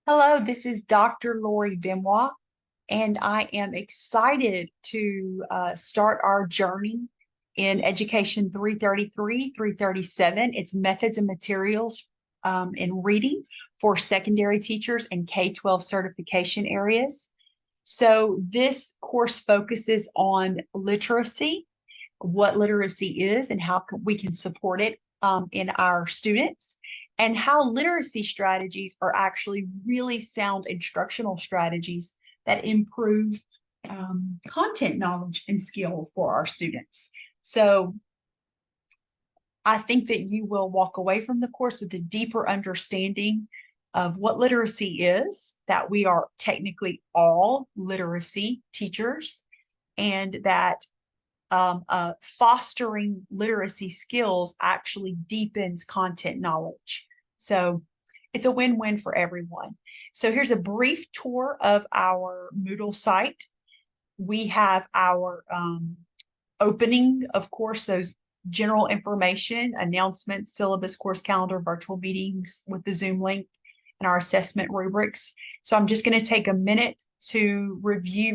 Hello, this is Dr. Lori Benoit, and I am excited to start our journey in Education 333, 337. It's methods and materials in reading for secondary teachers and K-12 certification areas. So this course focuses on literacy, what literacy is and how we can support it in our students, and how literacy strategies are actually really sound instructional strategies that improve content knowledge and skill for our students. So I think that you will walk away from the course with a deeper understanding of what literacy is, that we are technically all literacy teachers, and that fostering literacy skills actually deepens content knowledge. So it's a win-win for everyone. So here's a brief tour of our Moodle site. We have our opening, of course, those general information, announcements, syllabus, course calendar, virtual meetings with the Zoom link, and our assessment rubrics. So I'm just going to take a minute to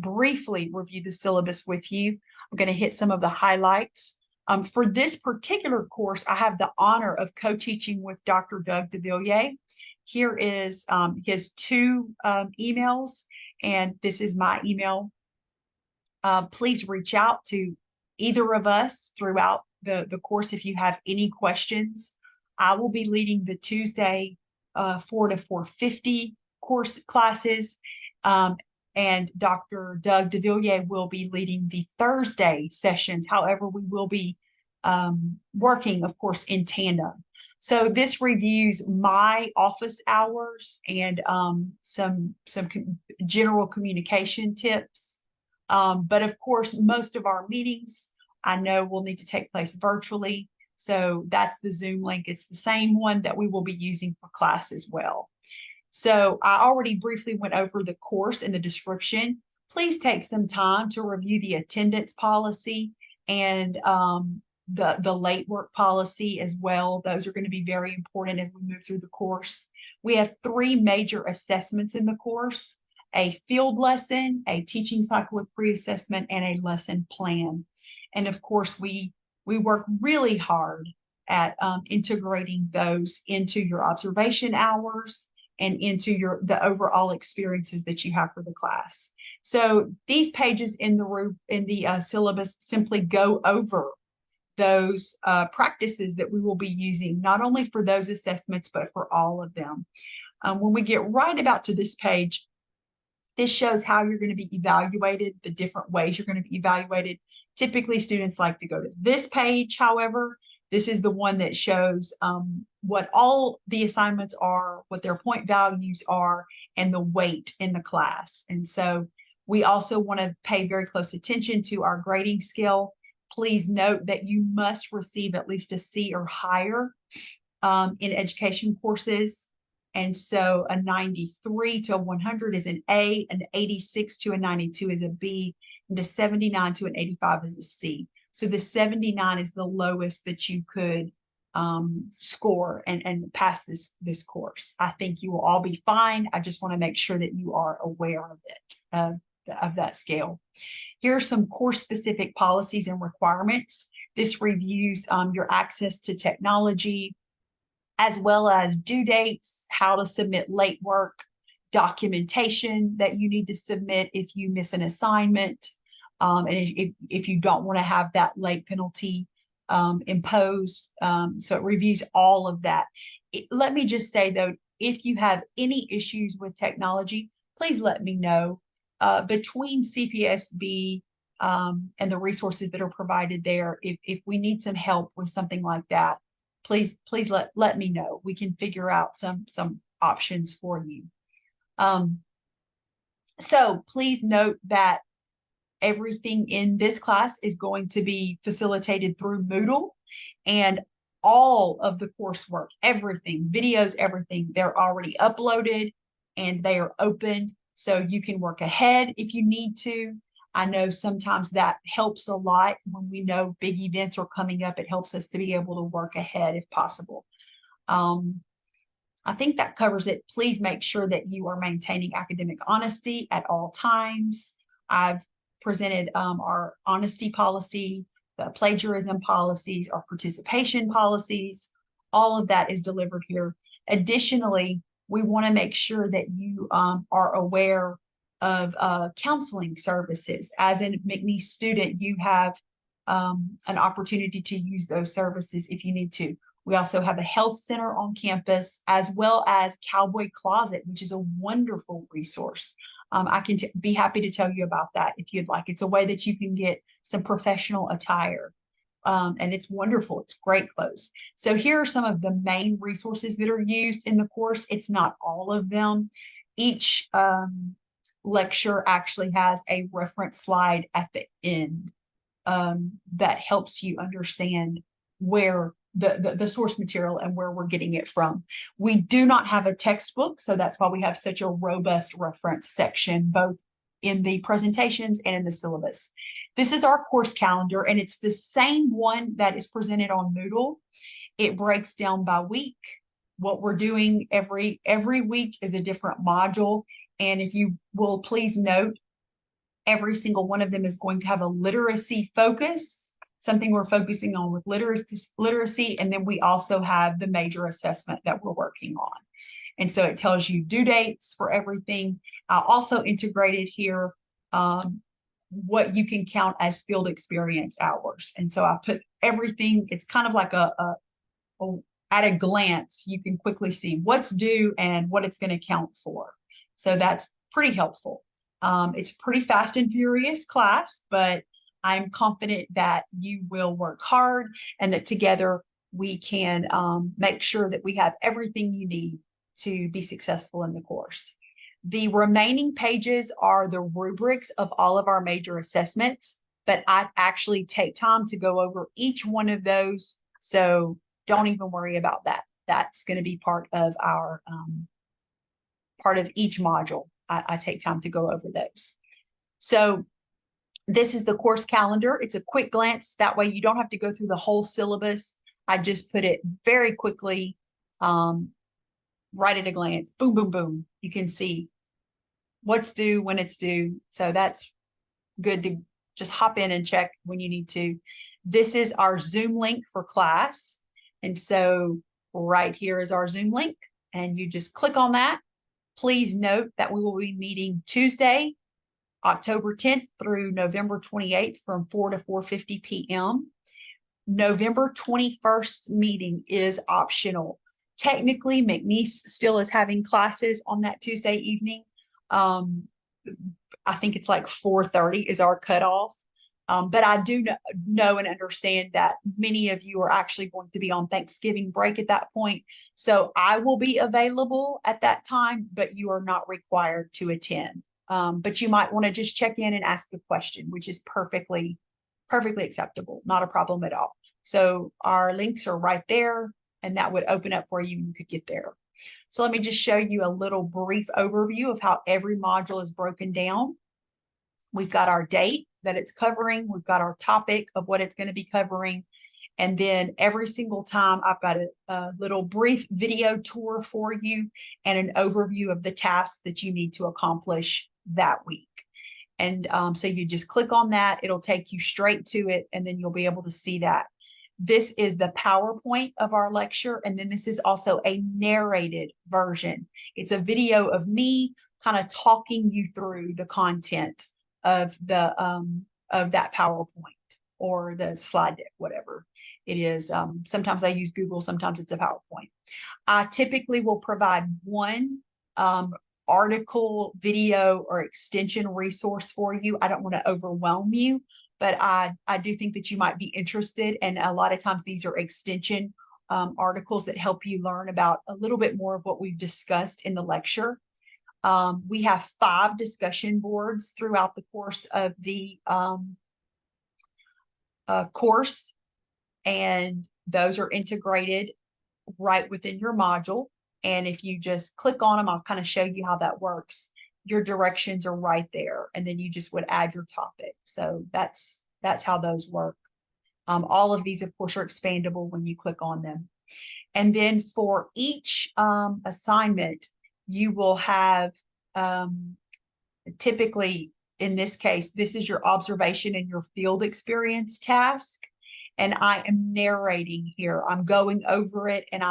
briefly review the syllabus with you. I'm going to hit some of the highlights. For this particular course, I have the honor of co-teaching with Dr. Doug deVilliers. Here is his two emails, and this is my email. Please reach out to either of us throughout the course if you have any questions. I will be leading the Tuesday 4 to 4:50 course classes, and Dr. Doug deVilliers will be leading the Thursday sessions. However, we will be working, of course, in tandem. So this reviews my office hours and some general communication tips. But of course, most of our meetings I know will need to take place virtually. So that's the Zoom link. It's the same one that we will be using for class as well. So I already briefly went over the course in the description. Please take some time to review the attendance policy and the late work policy as well. Those are going to be very important as we move through the course. We have three major assessments in the course: a field lesson, a teaching cycle with pre-assessment, and a lesson plan. And of course, we work really hard at integrating those into your observation hours and into the overall experiences that you have for the class. So these pages in the syllabus simply go over those practices that we will be using, not only for those assessments, but for all of them. When we get right about to this page, this shows how you're going to be evaluated, the different ways you're going to be evaluated. Typically, students like to go to this page. However, this is the one that shows what all the assignments are, what their point values are, and the weight in the class. And so we also want to pay very close attention to our grading scale. Please note that you must receive at least a C or higher in education courses. And so a 93 to a 100 is an A, an 86 to a 92 is a B, and a 79 to an 85 is a C. So the 79 is the lowest that you could score and pass this course. I think you will all be fine. I just want to make sure that you are aware of it, of that scale. Here are some course-specific policies and requirements. This reviews your access to technology, as well as due dates, how to submit late work, documentation that you need to submit if you miss an assignment, and if you don't want to have that late penalty imposed. So it reviews all of that. Let me just say, though, if you have any issues with technology, please let me know. Between CPSB and the resources that are provided there, if we need some help with something like that, please let me know. We can figure out some options for you. So please note that everything in this class is going to be facilitated through Moodle, and all of the coursework, everything, videos, everything, they're already uploaded and they are open. So you can work ahead if you need to. I know sometimes that helps a lot when we know big events are coming up. It helps us to be able to work ahead if possible. I think that covers it. Please make sure that you are maintaining academic honesty at all times. I've presented our honesty policy, the plagiarism policies, our participation policies. All of that is delivered here. Additionally, we want to make sure that you are aware of counseling services. As a McNeese student, you have an opportunity to use those services if you need to. We also have a health center on campus, as well as Cowboy Closet, which is a wonderful resource. I can be happy to tell you about that if you'd like. It's a way that you can get some professional attire. And it's wonderful. It's great clothes. So here are some of the main resources that are used in the course. It's not all of them. Each lecture actually has a reference slide at the end that helps you understand where the source material and where we're getting it from. We do not have a textbook, so that's why we have such a robust reference section, both in the presentations and in the syllabus. This is our course calendar, and it's the same one that is presented on Moodle. It breaks down by week. What we're doing every week is a different module. And if you will please note, every single one of them is going to have a literacy focus, something we're focusing on with literacy. And then we also have the major assessment that we're working on. And so it tells you due dates for everything. I also integrated here what you can count as field experience hours. And so I put everything, it's kind of like at a glance, you can quickly see what's due and what it's going to count for. So that's pretty helpful. It's a pretty fast and furious class, but I'm confident that you will work hard and that together we can make sure that we have everything you need to be successful in the course. The remaining pages are the rubrics of all of our major assessments, but I actually take time to go over each one of those. So don't even worry about that. That's going to be part of our part of each module. I take time to go over those. So this is the course calendar. It's a quick glance. That way you don't have to go through the whole syllabus. I just put it very quickly, right at a glance. Boom, boom, boom. You can see what's due, when it's due. So that's good to just hop in and check when you need to. This is our Zoom link for class. And so right here is our Zoom link, and you just click on that. Please note that we will be meeting Tuesday, October 10th through November 28th from 4 to 4:50 p.m. November 21st meeting is optional. Technically, McNeese still is having classes on that Tuesday evening. I think it's like 4:30 is our cutoff. But I do know and understand that many of you are actually going to be on Thanksgiving break at that point. So I will be available at that time, but you are not required to attend. But you might want to just check in and ask a question, which is perfectly acceptable, not a problem at all. So our links are right there, and that would open up for you and you could get there. So let me just show you a little brief overview of how every module is broken down. We've got our date that it's covering. We've got our topic of what it's going to be covering. And then every single time I've got a little brief video tour for you and an overview of the tasks that you need to accomplish that week. And so you just click on that. It'll take you straight to it, and then you'll be able to see that. This is the PowerPoint of our lecture. And then this is also a narrated version. It's a video of me kind of talking you through the content of the of that PowerPoint or the slide deck, whatever it is. Sometimes I use Google, sometimes it's a PowerPoint. I typically will provide one article, video, or extension resource for you. I don't want to overwhelm you, but I do think that you might be interested. And a lot of times these are extension articles that help you learn about a little bit more of what we've discussed in the lecture. We have 5 discussion boards throughout the course of the course, and those are integrated right within your module. And if you just click on them, I'll kind of show you how that works. Your directions are right there, and then you just would add your topic. So that's how those work. All of these, of course, are expandable when you click on them. And then for each assignment, you will have typically, in this case, this is your observation and your field experience task. And I am narrating here. I'm going over it, and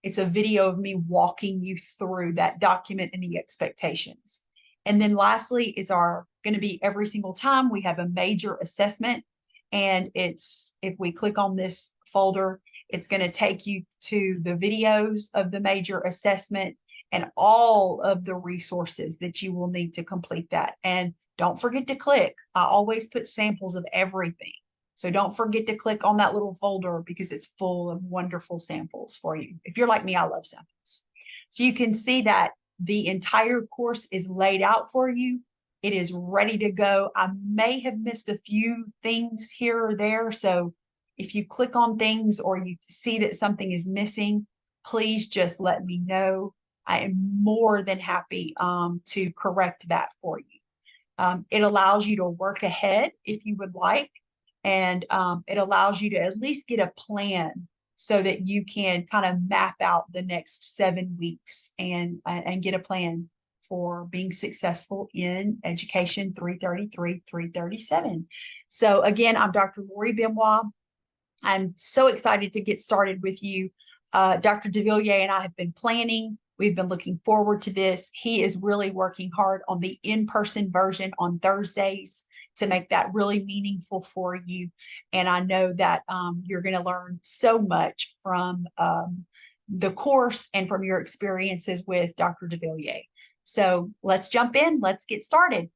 it's a video of me walking you through that document and the expectations. And then lastly is going to be every single time we have a major assessment. And if we click on this folder, it's going to take you to the videos of the major assessment and all of the resources that you will need to complete that. And don't forget to click. I always put samples of everything. So don't forget to click on that little folder because it's full of wonderful samples for you. If you're like me, I love samples. So you can see that the entire course is laid out for you. It is ready to go. I may have missed a few things here or there. So if you click on things or you see that something is missing, please just let me know. I am more than happy to correct that for you. It allows you to work ahead if you would like, and it allows you to at least get a plan so that you can kind of map out the next 7 weeks and get a plan for being successful in education 333, 337. So again, I'm Dr. Lori Benoit. I'm so excited to get started with you. Dr. deVilliers and I have been planning. We've been looking forward to this. He is really working hard on the in-person version on Thursdays to make that really meaningful for you. And I know that you're going to learn so much from the course and from your experiences with Dr. deVilliers. So let's jump in. Let's get started.